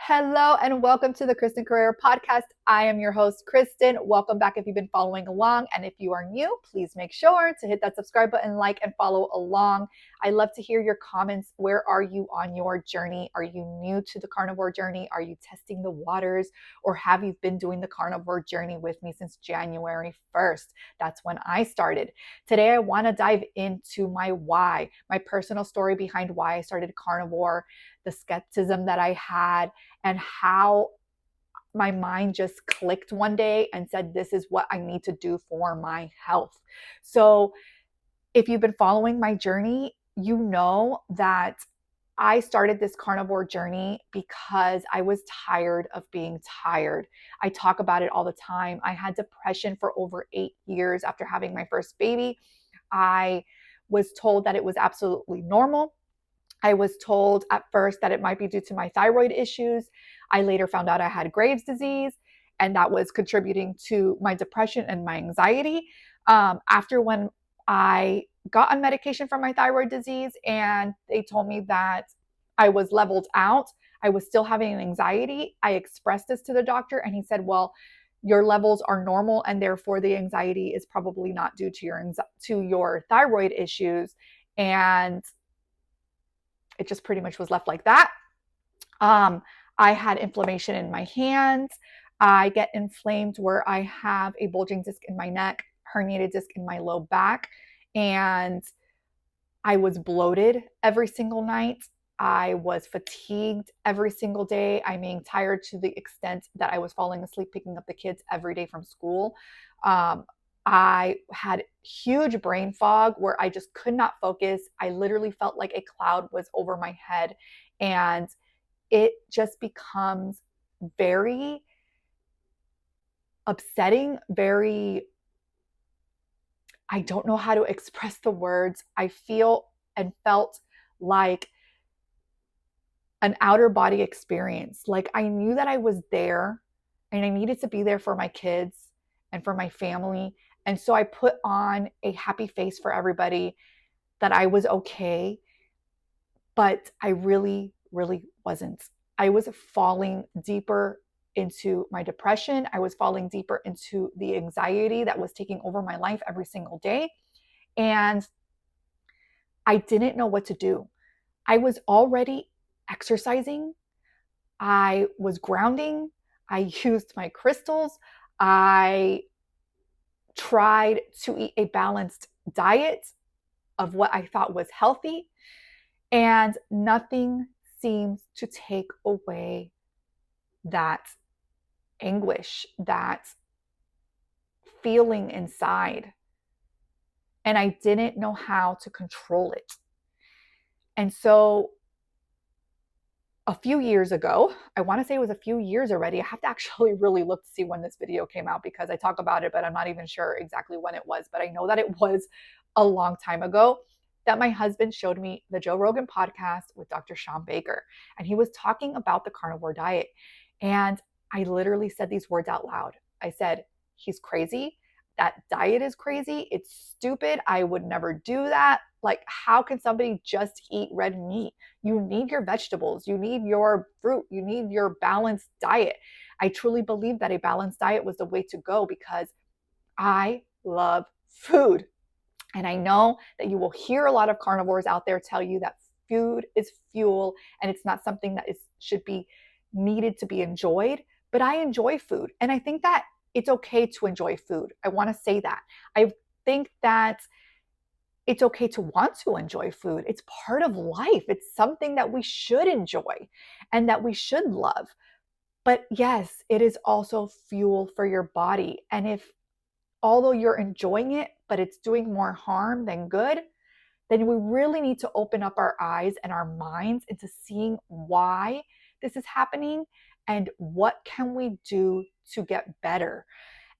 Hello and welcome to the Kristin Carrera podcast. I am your host, Kristin. Welcome back if you've been following along. And if you are new, please make sure to hit that subscribe button, like, and follow along. I love to hear your comments. Where are you on your journey? Are you new to the carnivore journey? Are you testing the waters? Or have you been doing the carnivore journey with me since January 1st? That's when I started. Today, I want to dive into my why, my personal story behind why I started carnivore, the skepticism that I had, and how my mind just clicked one day and said, this is what I need to do for my health. So if you've been following my journey, you know that I started this carnivore journey because I was tired of being tired. I talk about it all the time. I had depression for over 8 years after having my first baby. I was told that it was absolutely normal. I was told at first that it might be due to my thyroid issues. I later found out I had Graves' disease, and that was contributing to my depression and my anxiety. After when I got on medication for my thyroid disease and they told me that I was leveled out, I was still having anxiety. I expressed this to the doctor and he said, well, your levels are normal and therefore the anxiety is probably not due to your thyroid issues. And it just pretty much was left like that. I had inflammation in my hands. I get inflamed where I have a bulging disc in my neck, herniated disc in my low back, and I was bloated every single night. I was fatigued every single day. I mean, tired to the extent that I was falling asleep picking up the kids every day from school. I had huge brain fog where I just could not focus. I literally felt like a cloud was over my head. And it just becomes very upsetting, I don't know how to express the words. I feel and felt like an outer body experience. Like I knew that I was there and I needed to be there for my kids and for my family. And so I put on a happy face for everybody that I was okay, but I really, really wasn't. I was falling deeper into my depression. I was falling deeper into the anxiety that was taking over my life every single day. And I didn't know what to do. I was already exercising. I was grounding. I used my crystals. I tried to eat a balanced diet of what I thought was healthy, and nothing seems to take away that anguish, that feeling inside. And I didn't know how to control it. And so a few years ago, I want to say it was a few years already. I have to actually really look to see when this video came out because I talk about it, but I'm not even sure exactly when it was. But I know that it was a long time ago that my husband showed me the Joe Rogan podcast with Dr. Sean Baker. And he was talking about the carnivore diet. And I literally said these words out loud. I said, he's crazy. That diet is crazy. It's stupid. I would never do that. Like, how can somebody just eat red meat? You need your vegetables. You need your fruit. You need your balanced diet. I truly believe that a balanced diet was the way to go because I love food. And I know that you will hear a lot of carnivores out there tell you that food is fuel and it's not something that should be needed to be enjoyed. But I enjoy food. And I think that it's okay to enjoy food. I want to say that. I think that it's okay to want to enjoy food. It's part of life. It's something that we should enjoy and that we should love. But yes, it is also fuel for your body. And if, although you're enjoying it, but it's doing more harm than good, then we really need to open up our eyes and our minds into seeing why this is happening and what can we do to get better.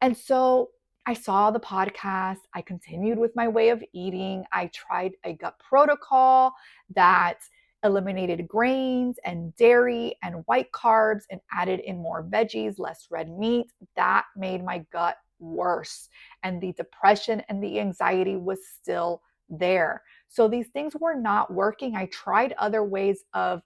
And so I saw the podcast. I continued with my way of eating. I tried a gut protocol that eliminated grains and dairy and white carbs and added in more veggies, less red meat. That made my gut worse. And the depression and the anxiety was still there. So these things were not working. I tried other ways of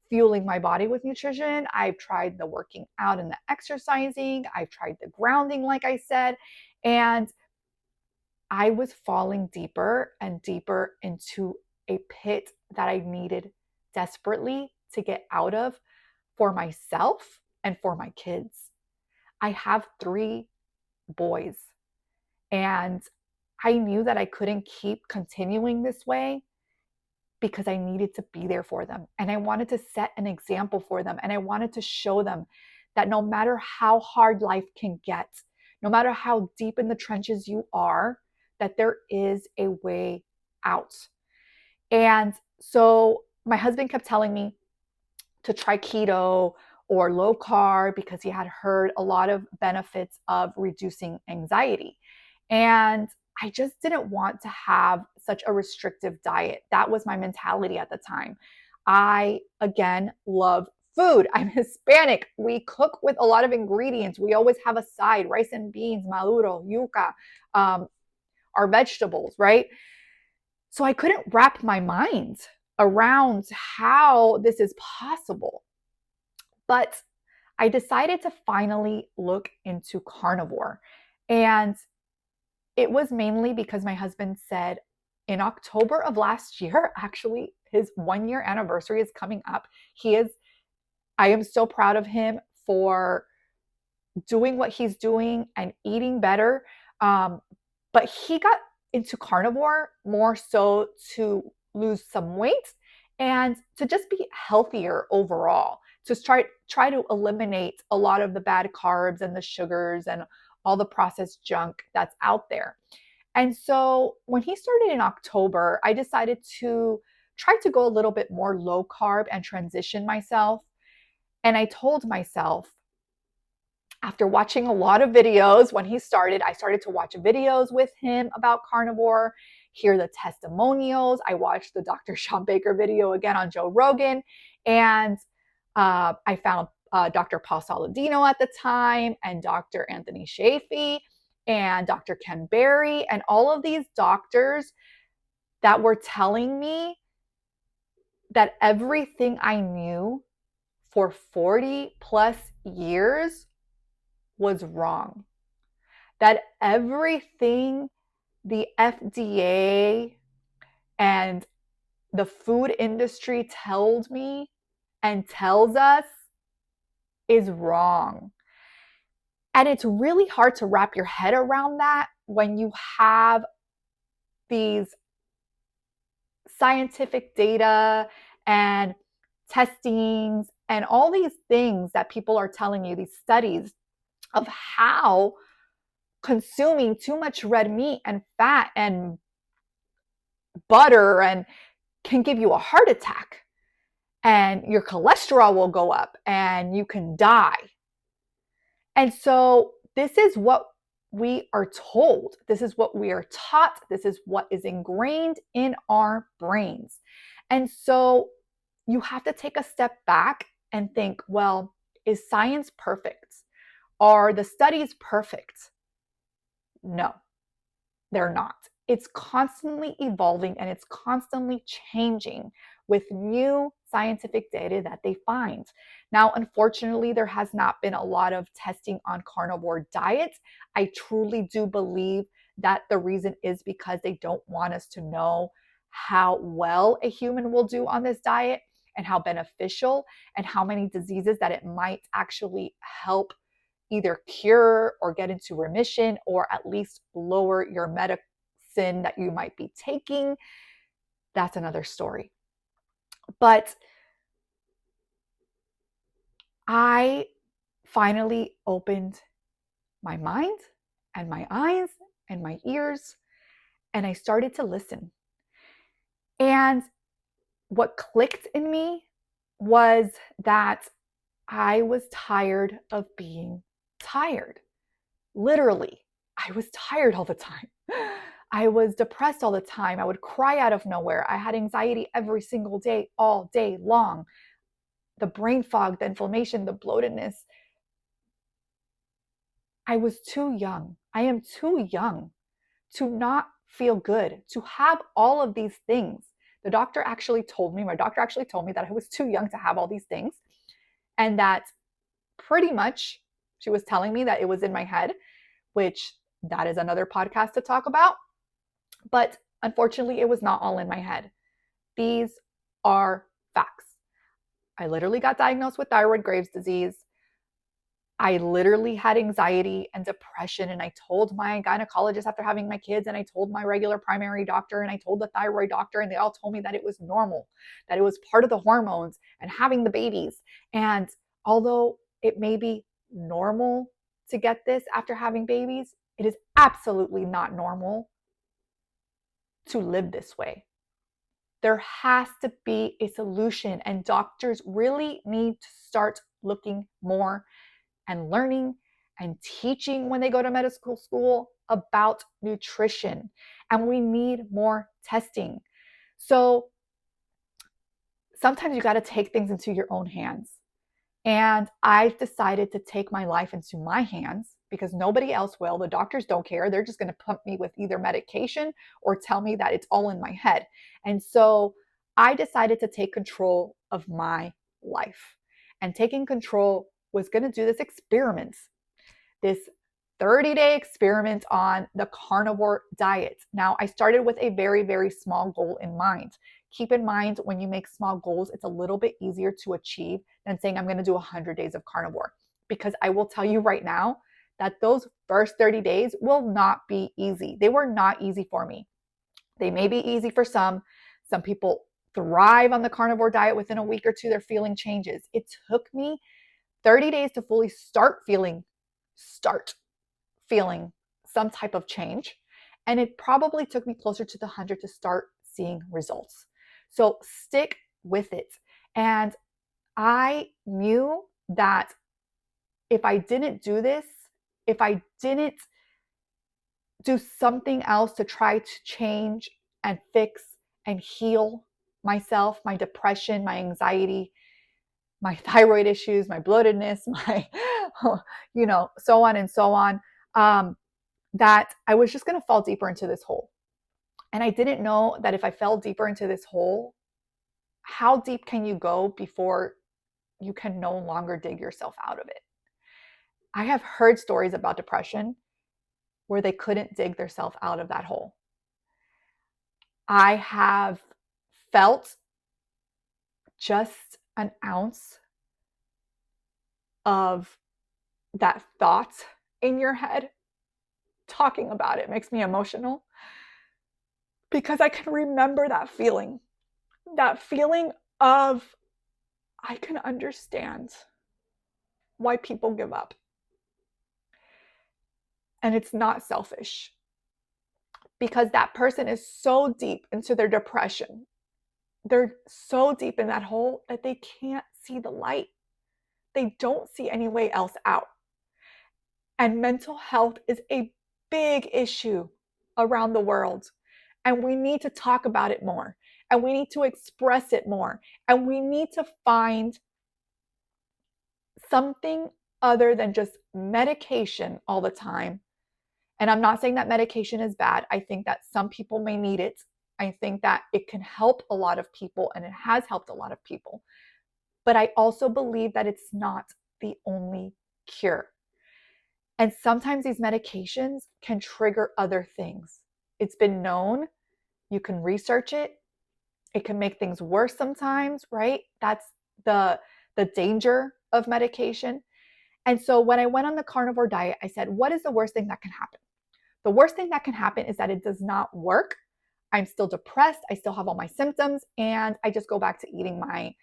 fueling my body with nutrition. I've tried the working out and the exercising. I've tried the grounding, like I said. And I was falling deeper and deeper into a pit that I needed desperately to get out of for myself and for my kids. I have 3 boys, and I knew that I couldn't keep continuing this way because I needed to be there for them. And I wanted to set an example for them. And I wanted to show them that no matter how hard life can get, no matter how deep in the trenches you are, that there is a way out. And so my husband kept telling me to try keto or low carb because he had heard a lot of benefits of reducing anxiety. And I just didn't want to have such a restrictive diet. That was my mentality at the time. I, again, love food. I'm Hispanic. We cook with a lot of ingredients. We always have a side, rice and beans, maduro, yuca, our vegetables, right? So I couldn't wrap my mind around how this is possible. But I decided to finally look into carnivore. And it was mainly because my husband said in October of last year, actually, his 1-year anniversary is coming up. I am so proud of him for doing what he's doing and eating better. But he got into carnivore more so to lose some weight and to just be healthier overall, to try to eliminate a lot of the bad carbs and the sugars and all the processed junk that's out there. And so when he started in October, I decided to try to go a little bit more low carb and transition myself. And I told myself, after watching a lot of videos, when he started, I started to watch videos with him about carnivore, hear the testimonials. I watched the Dr. Sean Baker video again on Joe Rogan, and I found Dr. Paul Saladino at the time, and Dr. Anthony Shafee, and Dr. Ken Berry, and all of these doctors that were telling me that everything I knew for 40 plus years was wrong. That everything the FDA and the food industry told me and tells us is wrong. And it's really hard to wrap your head around that when you have these scientific data and testings and all these things that people are telling you, these studies of how consuming too much red meat and fat and butter and can give you a heart attack, and your cholesterol will go up and you can die. And so this is what we are told. This is what we are taught. This is what is ingrained in our brains. And so you have to take a step back and think, well, is science perfect? Are the studies perfect? No, they're not. It's constantly evolving and it's constantly changing with new scientific data that they find. Now, unfortunately, there has not been a lot of testing on carnivore diets. I truly do believe that the reason is because they don't want us to know how well a human will do on this diet and how beneficial and how many diseases that it might actually help either cure or get into remission or at least lower your medicine that you might be taking. That's another story. But I finally opened my mind and my eyes and my ears, and I started to listen. And what clicked in me was that I was tired of being tired. Literally, I was tired all the time. I was depressed all the time. I would cry out of nowhere. I had anxiety every single day, all day long. The brain fog, the inflammation, the bloatedness. I was too young. I am too young to not feel good, to have all of these things. my doctor actually told me that I was too young to have all these things, and that pretty much she was telling me that it was in my head, which that is another podcast to talk about. But unfortunately, it was not all in my head. These are facts. I literally got diagnosed with thyroid Graves' disease. I literally had anxiety and depression, and I told my gynecologist after having my kids, and I told my regular primary doctor, and I told the thyroid doctor, and they all told me that it was normal, that it was part of the hormones and having the babies. And although it may be normal to get this after having babies, it is absolutely not normal to live this way. There has to be a solution, and doctors really need to start looking more and learning and teaching when they go to medical school about nutrition. And we need more testing. So sometimes you got to take things into your own hands. And I've decided to take my life into my hands because nobody else will. The doctors don't care. They're just going to pump me with either medication or tell me that it's all in my head. And so I decided to take control of my life. And taking control was going to do this experiment, this 30-day experiment on the carnivore diet. Now, I started with a very, very small goal in mind. Keep in mind, when you make small goals, it's a little bit easier to achieve than saying, I'm going to do 100 days of carnivore. Because I will tell you right now that those first 30 days will not be easy. They were not easy for me. They may be easy for some. Some people thrive on the carnivore diet. Within a week or two, they're feeling changes. It took me 30 days to fully start feeling some type of change. And it probably took me closer to the 100 to start seeing results. So stick with it. And I knew that if I didn't do this, if I didn't do something else to try to change and fix and heal myself, my depression, my anxiety, my thyroid issues, my bloatedness, my, so on and so on, that I was just going to fall deeper into this hole. And I didn't know that if I fell deeper into this hole, how deep can you go before you can no longer dig yourself out of it? I have heard stories about depression where they couldn't dig themselves out of that hole. I have felt just an ounce of that thought in your head. Talking about it makes me emotional because I can remember that feeling of, I can understand why people give up. And it's not selfish, because that person is so deep into their depression. They're so deep in that hole that they can't see the light. They don't see any way else out. And mental health is a big issue around the world. And we need to talk about it more. And we need to express it more. And we need to find something other than just medication all the time. And I'm not saying that medication is bad. I think that some people may need it. I think that it can help a lot of people, and it has helped a lot of people. But I also believe that it's not the only cure. And sometimes these medications can trigger other things. It's been known. You can research it. It can make things worse sometimes, right? That's the danger of medication. And so when I went on the carnivore diet, I said, what is the worst thing that can happen? The worst thing that can happen is that it does not work. I'm still depressed. I still have all my symptoms, and I just go back to eating my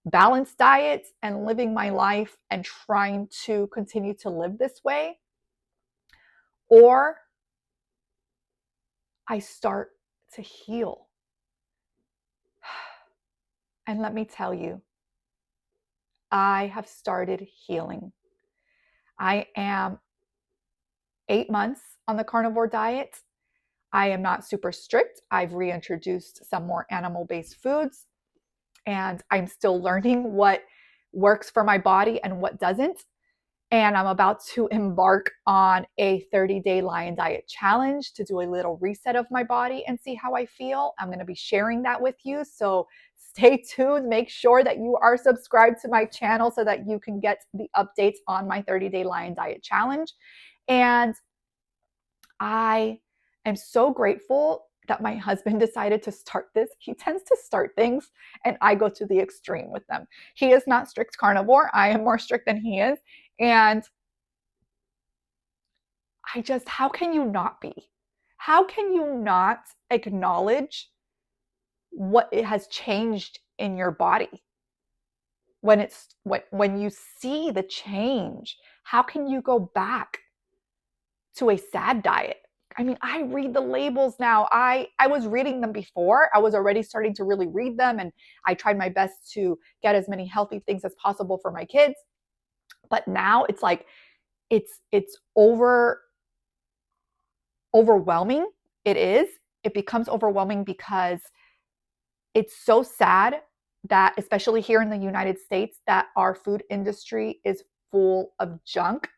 balanced diet and living my life and trying to continue to live this way. Or I start to heal. And let me tell you, I have started healing. I am 8 months on the carnivore diet. I am not super strict. I've reintroduced some more animal-based foods, and I'm still learning what works for my body and what doesn't. And I'm about to embark on a 30-day lion diet challenge to do a little reset of my body and see how I feel. I'm going to be sharing that with you. So stay tuned. Make sure that you are subscribed to my channel so that you can get the updates on my 30-day lion diet challenge. And I am so grateful that my husband decided to start this. He tends to start things and I go to the extreme with them. He is not strict carnivore. I am more strict than he is. And how can you not be? How can you not acknowledge what it has changed in your body? When you see the change, how can you go back to a sad diet? I mean, I read the labels now. I was reading them before. I was already starting to really read them, and I tried my best to get as many healthy things as possible for my kids. But now it's like it's overwhelming. It is. It becomes overwhelming because it's so sad that, especially here in the United States, that our food industry is full of junk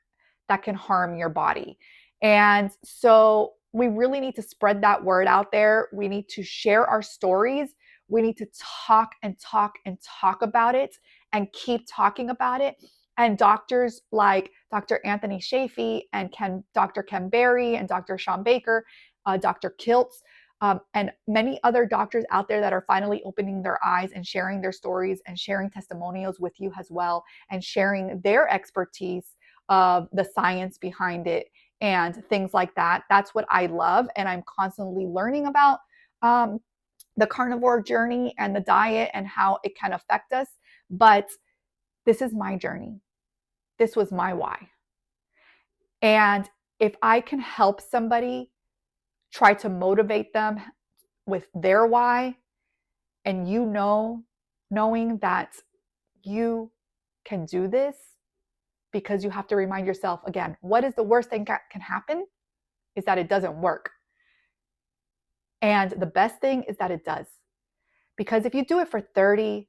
that can harm your body. And so we really need to spread that word out there. We need to share our stories. We need to talk and talk and talk about it and keep talking about it. And doctors like Dr. Anthony Shafee and Dr. Ken Berry and Dr. Sean Baker, Dr. Kiltz, and many other doctors out there that are finally opening their eyes and sharing their stories and sharing testimonials with you as well, and sharing their expertise of the science behind it and things like that. That's what I love. And I'm constantly learning about the carnivore journey and the diet and how it can affect us. But this is my journey. This was my why. And if I can help somebody try to motivate them with their why, and knowing that you can do this, because you have to remind yourself again, what is the worst thing that can happen is that it doesn't work. And the best thing is that it does. Because if you do it for 30,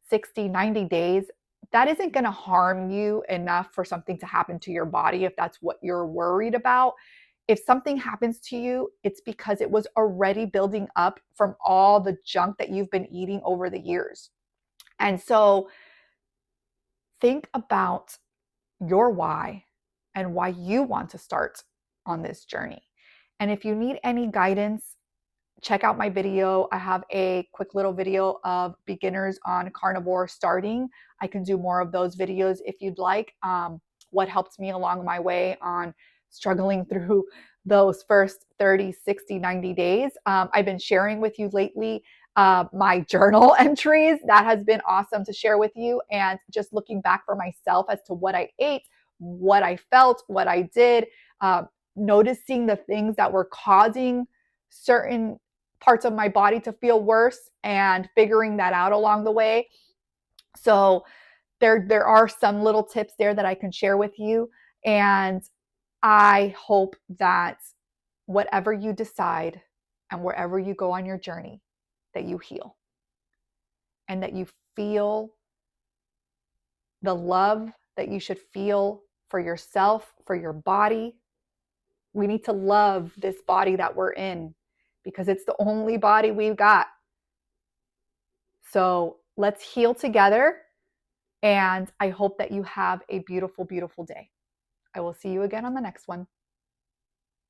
60, 90 days, that isn't going to harm you enough for something to happen to your body if that's what you're worried about. If something happens to you, it's because it was already building up from all the junk that you've been eating over the years. And so think about your why and why you want to start on this journey. And if you need any guidance, check out my video. I have a quick little video of beginners on carnivore starting. I can do more of those videos if you'd like. What helped me along my way on struggling through those first 30, 60, 90 days. I've been sharing with you lately my journal entries. That has been awesome to share with you. And just looking back for myself as to what I ate, what I felt, what I did, noticing the things that were causing certain parts of my body to feel worse and figuring that out along the way. So there are some little tips there that I can share with you. And I hope that whatever you decide and wherever you go on your journey, that you heal and that you feel the love that you should feel for yourself, for your body. We need to love this body that we're in because it's the only body we've got. So let's heal together. And I hope that you have a beautiful, beautiful day. I will see you again on the next one.